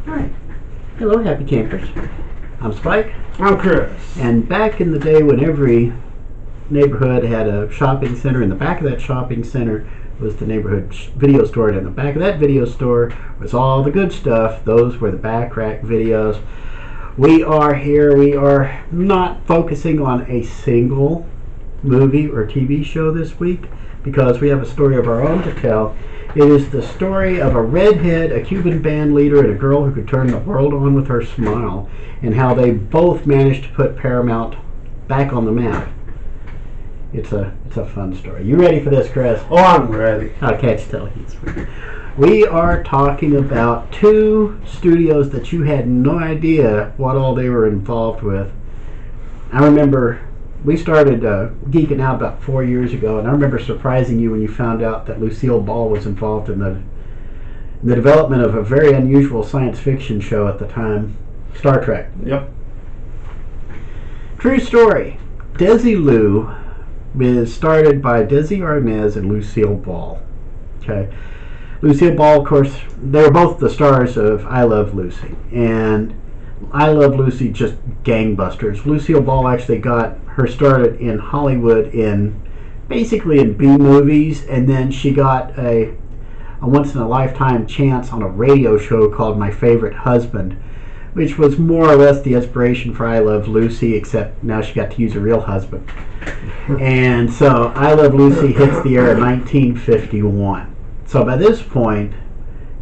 Alright. Hello, happy campers. I'm Spike. I'm Chris. And back in the day when every neighborhood had a shopping center, in the back of that shopping center was the neighborhood video store, and in the back of that video store was all the good stuff. Those were the back rack videos. We are here. We are not focusing on a single movie or TV show this week because we have a story of our own to tell. It is the story of a redhead, a Cuban band leader, and a girl who could turn the world on with her smile, and how they both managed to put Paramount back on the map. It's a fun story. You ready for this, Chris? Oh, I'm ready. I can't tell he's ready. We are talking about two studios that you had no idea what all they were involved with. I remember we started geeking out about 4 years ago, and I remember surprising you when you found out that Lucille Ball was involved in the development of a very unusual science fiction show at the time, Star Trek. Yep. True story. Desilu is started by Desi Arnaz and Lucille Ball. Okay. Lucille Ball, of course, they were both the stars of I Love Lucy, and I Love Lucy just gangbusters. Lucille Ball actually got her started in Hollywood basically in B movies, and then she got a once in a lifetime chance on a radio show called My Favorite Husband, which was more or less the inspiration for I Love Lucy, except now she got to use a real husband. And so I Love Lucy hits the air in 1951. So by this point,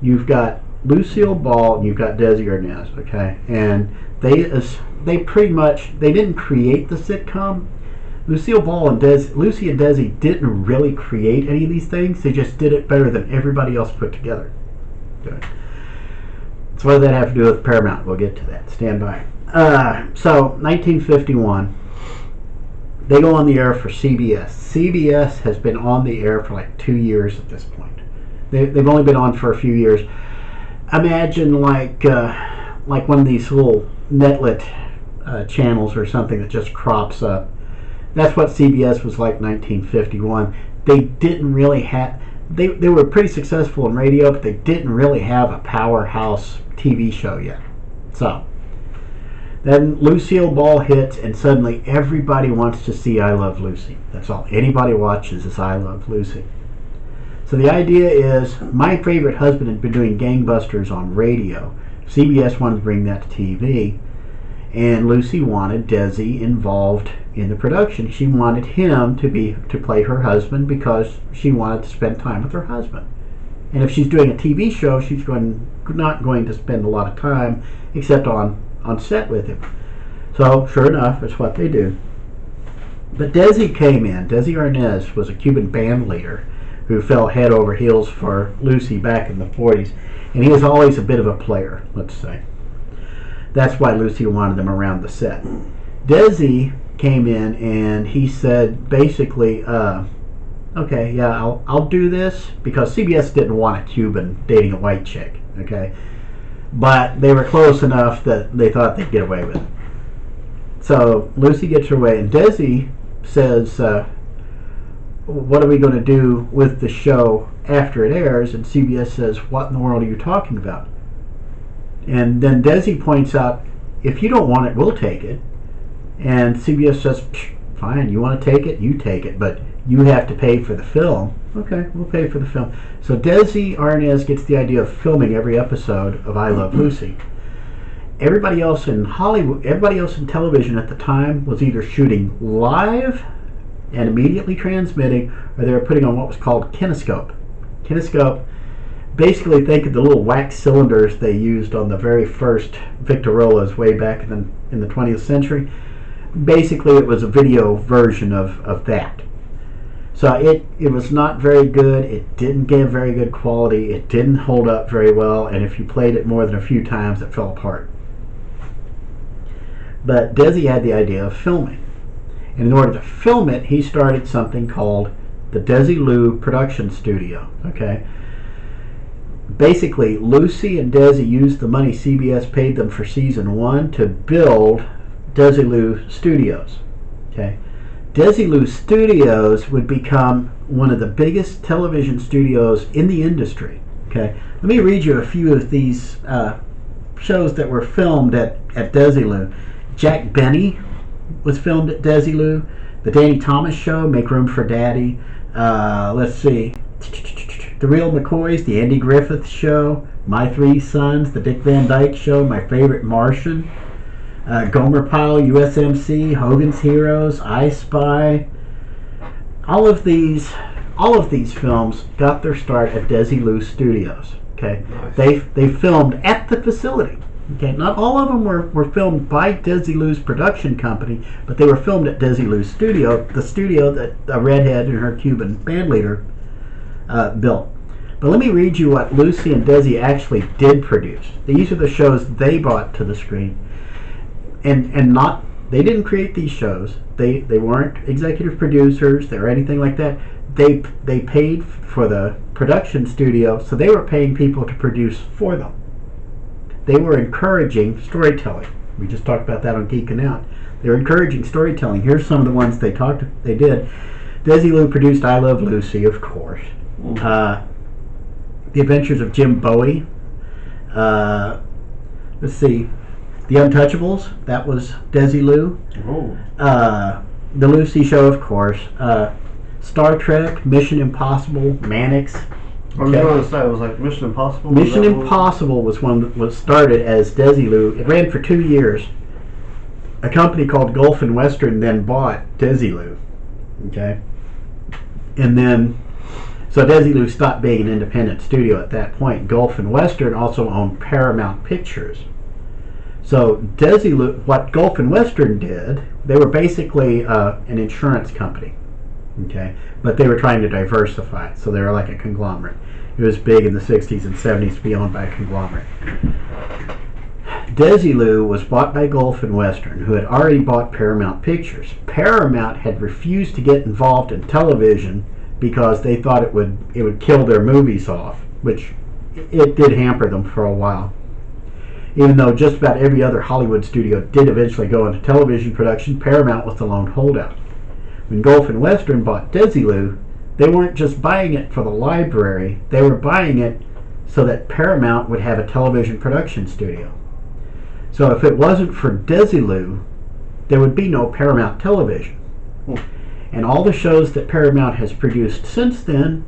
you've got Lucille Ball and you've got Desi Arnaz, okay? And they pretty much, they didn't create the sitcom. Lucille Ball and Lucy and Desi didn't really create any of these things. They just did it better than everybody else put together. Okay. So what does that have to do with Paramount? We'll get to that. Stand by. So 1951, they go on the air for CBS. CBS has been on the air for like 2 years at this point. They've only been on for a few years. Imagine like one of these little netlit channels or something that just crops up. That's what CBS was like 1951. They didn't really have. They were pretty successful in radio, but they didn't really have a powerhouse TV show yet. So then Lucille Ball hits, and suddenly everybody wants to see I Love Lucy. That's all anybody watches is I Love Lucy. So the idea is, My Favorite Husband had been doing gangbusters on radio. CBS wanted to bring that to TV, and Lucy wanted Desi involved in the production. She wanted him to play her husband because she wanted to spend time with her husband. And if she's doing a TV show, she's not going to spend a lot of time except on set with him. So sure enough, that's what they do. But Desi came in. Desi Arnaz was a Cuban band leader who fell head over heels for Lucy back in the 40s. And he was always a bit of a player, let's say. That's why Lucy wanted them around the set. Desi came in and he said basically, okay, yeah, I'll do this, because CBS didn't want a Cuban dating a white chick, okay? But they were close enough that they thought they'd get away with it. So Lucy gets her way, and Desi says, what are we going to do with the show after it airs? And CBS says, what in the world are you talking about? And then Desi points out, if you don't want it, we'll take it. And CBS says, fine, you want to take it, you take it, but you have to pay for the film. Okay, we'll pay for the film. So Desi Arnaz gets the idea of filming every episode of I Love Lucy. Everybody else in Hollywood, everybody else in television at the time was either shooting live and immediately transmitting, or they were putting on what was called kinescope. Kinescope, basically think of the little wax cylinders they used on the very first Victorollas way back in the 20th century. Basically it was a video version of that. So it was not very good. It didn't give very good quality. It didn't hold up very well, and if you played it more than a few times, it fell apart. But Desi had the idea of filming. And in order to film it, he started something called the Desilu production studio. Okay. Basically, Lucy and Desi used the money CBS paid them for season 1 to build Desilu Studios. Okay. Desilu Studios would become one of the biggest television studios in the industry. Okay. Let me read you a few of these shows that were filmed at Desilu. Jack Benny was filmed at Desilu. The Danny Thomas Show, Make Room for Daddy. Let's see. The Real McCoys, The Andy Griffith Show, My Three Sons, The Dick Van Dyke Show, My Favorite Martian, Gomer Pyle, USMC, Hogan's Heroes, I Spy. All of these films got their start at Desilu Studios. Okay, nice. They filmed at the facility. Okay, not all of them were filmed by Desilu's production company, but they were filmed at Desilu's studio, the studio that Redhead and her Cuban bandleader built. But let me read you what Lucy and Desi actually did produce. These are the shows they brought to the screen, and not they didn't create these shows. They weren't executive producers or anything like that. They paid for the production studio, so they were paying people to produce for them. They were encouraging storytelling. We just talked about that on Geekin' Out. They were encouraging storytelling. Here's some of the ones they did. Desilu produced I Love Lucy, of course. The Adventures of Jim Bowie. Let's see. The Untouchables, that was Desilu. The Lucy Show, of course. Star Trek, Mission Impossible, Mannix. I was going to say, it was like Mission Impossible? Mission Impossible was one that was started as Desilu. It ran for 2 years. A company called Gulf and Western then bought Desilu. Okay? And then, so Desilu stopped being an independent studio at that point. Gulf and Western also owned Paramount Pictures. So Desilu, what Gulf and Western did, they were basically an insurance company. Okay, but they were trying to diversify it, so they were like a conglomerate. It was big in the 60s and 70s to be owned by a conglomerate. Desilu was bought by Gulf and Western, who had already bought Paramount Pictures. Paramount had refused to get involved in television because they thought it would kill their movies off, which it did hamper them for a while. Even though just about every other Hollywood studio did eventually go into television production, Paramount was the lone holdout. When Gulf and Western bought Desilu, they weren't just buying it for the library, they were buying it so that Paramount would have a television production studio. So if it wasn't for Desilu, there would be no Paramount Television. And all the shows that Paramount has produced since then,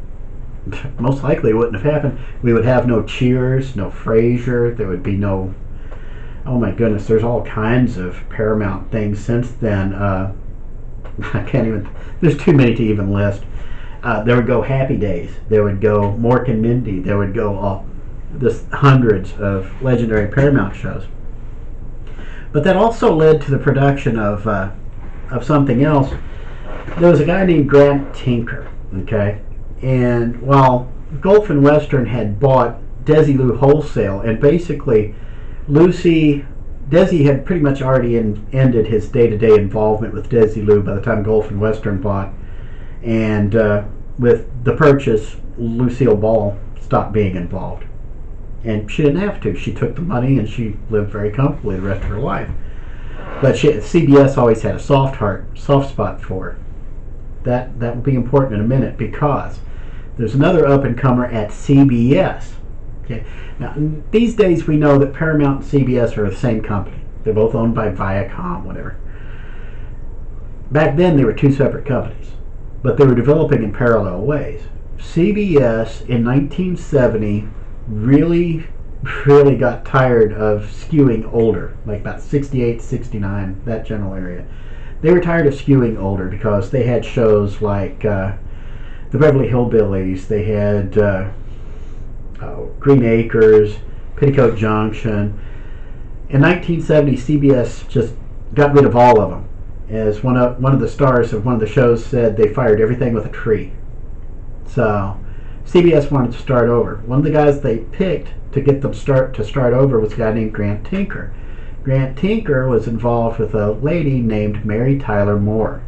most likely wouldn't have happened. We would have no Cheers, no Frasier, there would be no, oh my goodness, there's all kinds of Paramount things since then. I can't even, there's too many to even list. There would go Happy Days, there would go Mork and Mindy, there would go hundreds of legendary Paramount shows. But that also led to the production of something else. There was a guy named Grant Tinker, okay? And while Gulf and Western had bought Desilu wholesale, and basically Desi had pretty much already ended his day-to-day involvement with Desilu by the time Gulf and Western bought. And with the purchase, Lucille Ball stopped being involved. And she didn't have to. She took the money and she lived very comfortably the rest of her life. But CBS always had a soft spot for her. That will be important in a minute, because there's another up-and-comer at CBS. Okay. Now, these days we know that Paramount and CBS are the same company. They're both owned by Viacom, whatever. Back then they were two separate companies, but they were developing in parallel ways. CBS in 1970 really got tired of skewing older, like about 68, 69, that general area. They were tired of skewing older because they had shows like the Beverly Hillbillies, they had Green Acres, Petticoat Junction. In 1970, CBS just got rid of all of them. As one of the stars of one of the shows said, they fired everything with a tree. So CBS wanted to start over. One of the guys they picked to get them start over was a guy named Grant Tinker. Grant Tinker was involved with a lady named Mary Tyler Moore.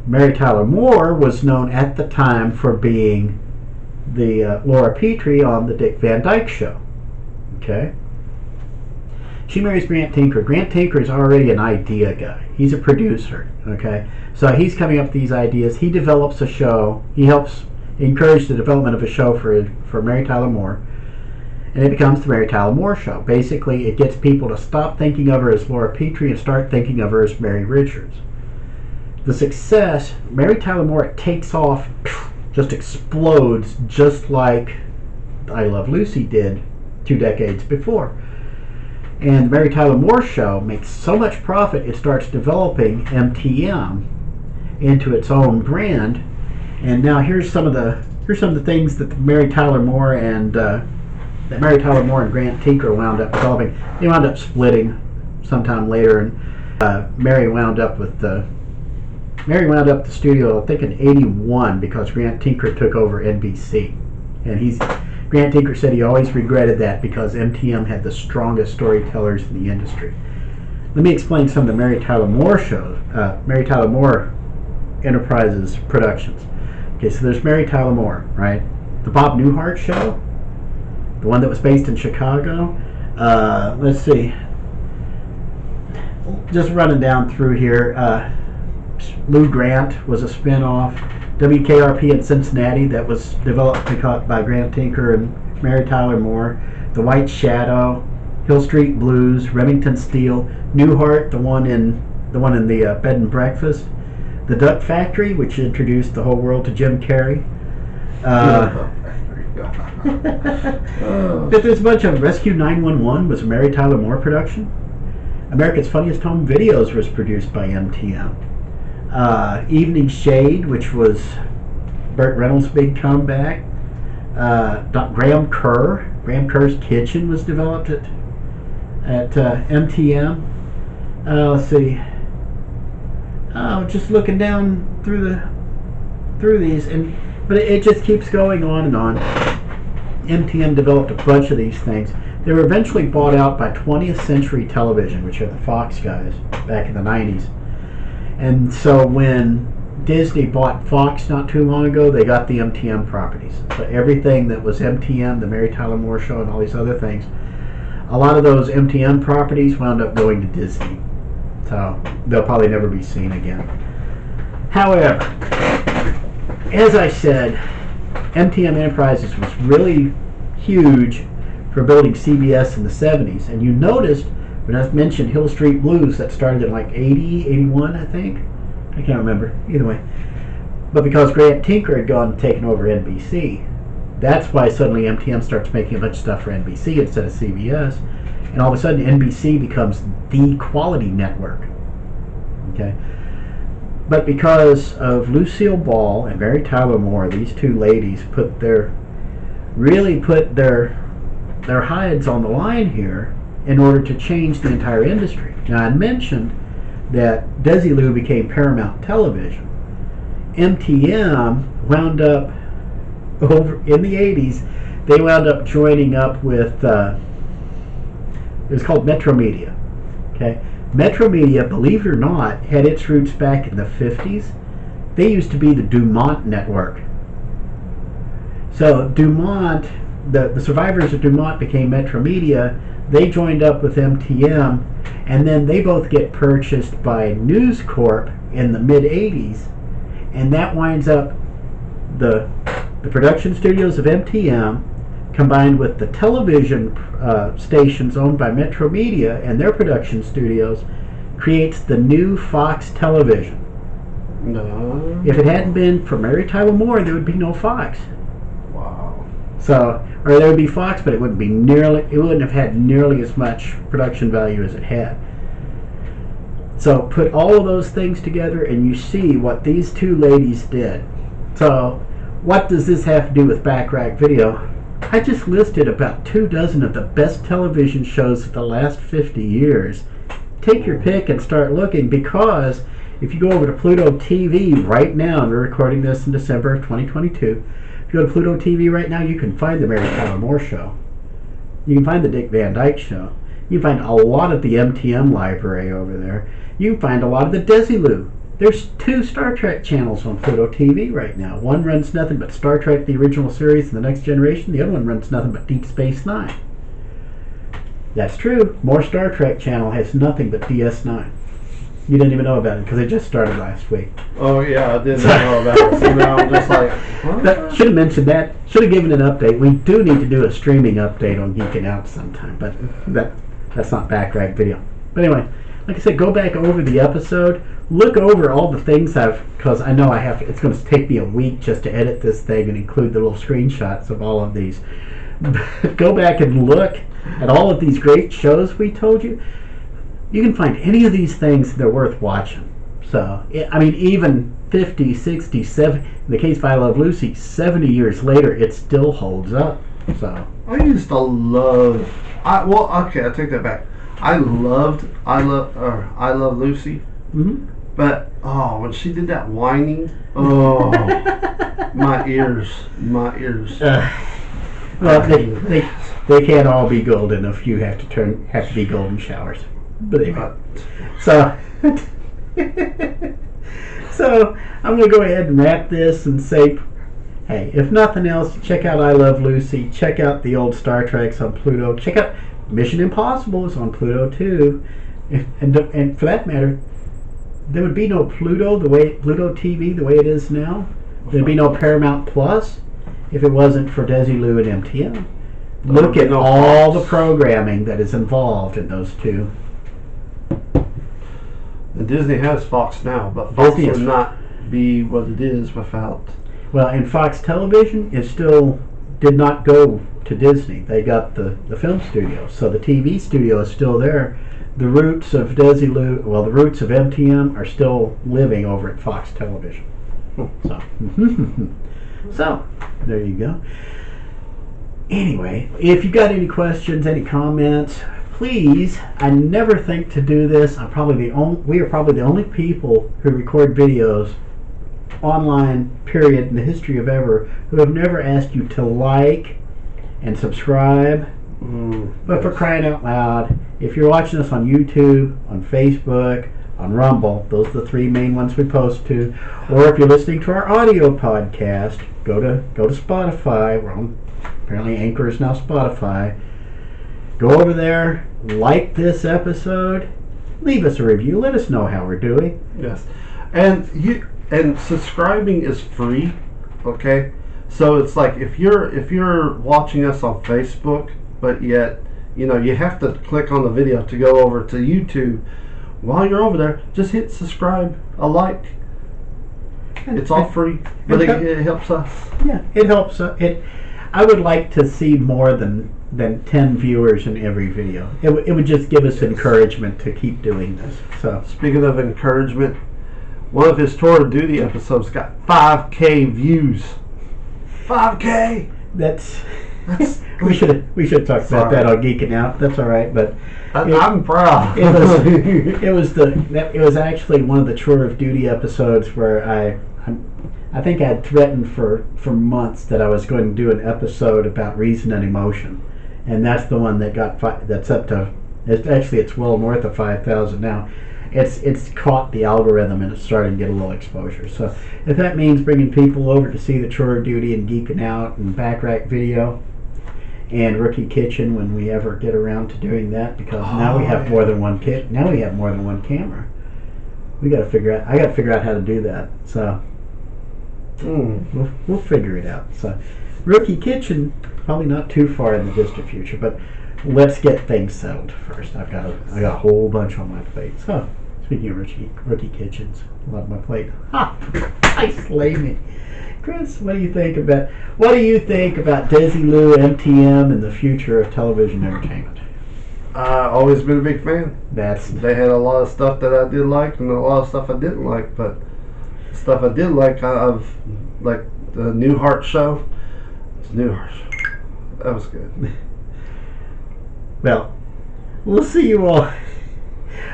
Mary Tyler Moore was known at the time for being the Laura Petrie on the Dick Van Dyke Show. Okay? She marries Grant Tinker. Grant Tinker is already an idea guy. He's a producer. Okay? So he's coming up with these ideas. He develops a show. He helps encourage the development of a show for Mary Tyler Moore. and it becomes the Mary Tyler Moore Show. Basically, it gets people to stop thinking of her as Laura Petrie and start thinking of her as Mary Richards. The success, Mary Tyler Moore, it takes off, just explodes, just like I Love Lucy did 2 decades before. And the Mary Tyler Moore Show makes so much profit, it starts developing MTM into its own brand. And now here's some of the things that Mary Tyler Moore and Grant Tinker wound up developing. They wound up splitting sometime later, and Mary wound up the studio, I think, in '81 because Grant Tinker took over NBC, and Grant Tinker said he always regretted that because MTM had the strongest storytellers in the industry. Let me explain some of the Mary Tyler Moore shows, Mary Tyler Moore Enterprises productions. Okay, so there's Mary Tyler Moore, right? The Bob Newhart Show, the one that was based in Chicago. Let's see. Just running down through here. Lou Grant was a spin-off. WKRP in Cincinnati that was developed by Grant Tinker and Mary Tyler Moore. The White Shadow, Hill Street Blues, Remington Steele, Newhart, the one in the bed and breakfast. The Duck Factory, which introduced the whole world to Jim Carrey. There's a bunch of Rescue 911 was a Mary Tyler Moore production. America's Funniest Home Videos was produced by MTM. Evening Shade, which was Burt Reynolds' big comeback. Graham Kerr's Kitchen was developed at MTM. Let's see. Just looking down through these, but it just keeps going on and on. MTM developed a bunch of these things. They were eventually bought out by 20th Century Television, which are the Fox guys, back in the 90s. And so when Disney bought Fox not too long ago, they got the MTM properties. So everything that was MTM, the Mary Tyler Moore Show, and all these other things, a lot of those MTM properties wound up going to Disney. So they'll probably never be seen again. However, as I said, MTM Enterprises was really huge for building CBS in the 70s. And you noticed when I mentioned Hill Street Blues, that started in like 80, 81, I think. I can't remember. Either way. But because Grant Tinker had gone and taken over NBC, that's why suddenly MTM starts making a bunch of stuff for NBC instead of CBS. And all of a sudden NBC becomes the quality network. Okay? But because of Lucille Ball and Mary Tyler Moore, these two ladies really put their hides on the line here in order to change the entire industry. Now, I mentioned that Desilu became Paramount Television. MTM wound up, over in the 80s, they wound up joining up with, it was called Metro Media. Okay? Metro Media, believe it or not, had its roots back in the 50s. They used to be the Dumont network. So Dumont, the survivors of Dumont became Metro Media. They joined up with MTM, and then they both get purchased by News Corp in the mid-80s, and that winds up the production studios of MTM combined with the television stations owned by Metro Media and their production studios creates the new Fox Television. No. If it hadn't been for Mary Tyler Moore, there would be no Fox. Wow. So, or there would be Fox, but it wouldn't have had nearly as much production value as it had. So put all of those things together and you see what these two ladies did. So what does this have to do with Back Rack Video? I just listed about 24 of the best television shows of the last 50 years. Take your pick and start looking, because if you go over to Pluto TV right now, and we're recording this in December of 2022, if you go to Pluto TV right now, you can find the Mary Tyler Moore Show. You can find the Dick Van Dyke Show. You can find a lot of the MTM library over there. You can find a lot of the Desilu. There's 2 Star Trek channels on Pluto TV right now. One runs nothing but Star Trek, the original series, and The Next Generation. The other one runs nothing but Deep Space Nine. That's true. More Star Trek channel has nothing but DS9. You didn't even know about it because it just started last week. Oh yeah, I didn't know about it. So now I'm just like, what? Should have mentioned that. Should have given an update. We do need to do a streaming update on Geeking Out sometime, but that's not backrack video. But anyway, like I said, go back over the episode. Look over all the things because I know it's going to take me a week just to edit this thing and include the little screenshots of all of these. Go back and look at all of these great shows we told you. You can find any of these things that are worth watching. So, I mean, even 50, 60, 70, in the case of I Love Lucy, 70 years later, it still holds up. So I used to love. I take that back. I love Lucy. Mm-hmm. But when she did that whining, my ears. Well, they can't all be golden. A few have to be golden showers. But anyway, so I'm going to go ahead and wrap this and say, hey, if nothing else, check out I Love Lucy. Check out the old Star Treks on Pluto. Check out Mission Impossible is on Pluto too. And for that matter, there would be no Pluto TV the way it is now. There'd be no Paramount Plus if it wasn't for Desilu and MTM. Look at all the programming that is involved in those two. And Disney has Fox now, but Fox would not be what it is without. Well, and Fox Television did not go to Disney. They got the film studio, so the TV studio is still there. The roots of Desilu, the roots of MTM are still living over at Fox Television. So there you go. Anyway, if you got any questions, any comments, please. I never think to do this. We are probably the only people who record videos online, period, in the history of ever, who have never asked you to like and subscribe. But for crying out loud, if you're watching us on YouTube, on Facebook, on Rumble, those are the three main ones we post to, or if you're listening to our audio podcast, go to Spotify. Apparently Anchor is now Spotify. Go over there, like this episode, leave us a review, let us know how we're doing. Yes, and subscribing is free. Okay, so it's like if you're watching us on Facebook, but yet you have to click on the video to go over to YouTube. While you're over there, just hit subscribe, a like. It's all free, but it helps us. Yeah, it helps. I would like to see more than 10 viewers in every video. It would just give us encouragement to keep doing this. So speaking of encouragement, one of his Tour of Duty episodes got 5K views. 5K. That's we should talk about that on Geeking Out. That's all right, but I'm proud. It was actually one of the Tour of Duty episodes where I think I had threatened for months that I was going to do an episode about reason and emotion, and that's the one that that's up to. It's well north of 5,000 now. It's caught the algorithm and it's starting to get a little exposure. So if that means bringing people over to see the Tour of Duty and Geeking Out and Backrack Video and Rookie Kitchen when we ever get around to doing that, because now we have more than one kit. Now we have more than one camera. I got to figure out how to do that. So we'll figure it out. So Rookie Kitchen, probably not too far in the distant future, but let's get things settled first. I got a whole bunch on my plate. So speaking of Rookie Kitchens, a lot on my plate. I slay me. Chris, what do you think about Desilu, MTM, and the future of television entertainment? Always been a big fan. They had a lot of stuff that I did like and a lot of stuff I didn't like, but stuff I did like, I've like the Newhart show. It's Newhart show. That was good. Well, we'll see you all.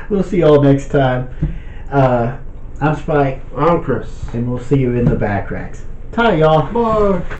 We'll see you all next time. I'm Spike. I'm Chris. And we'll see you in the back racks. Ta, y'all. Bye.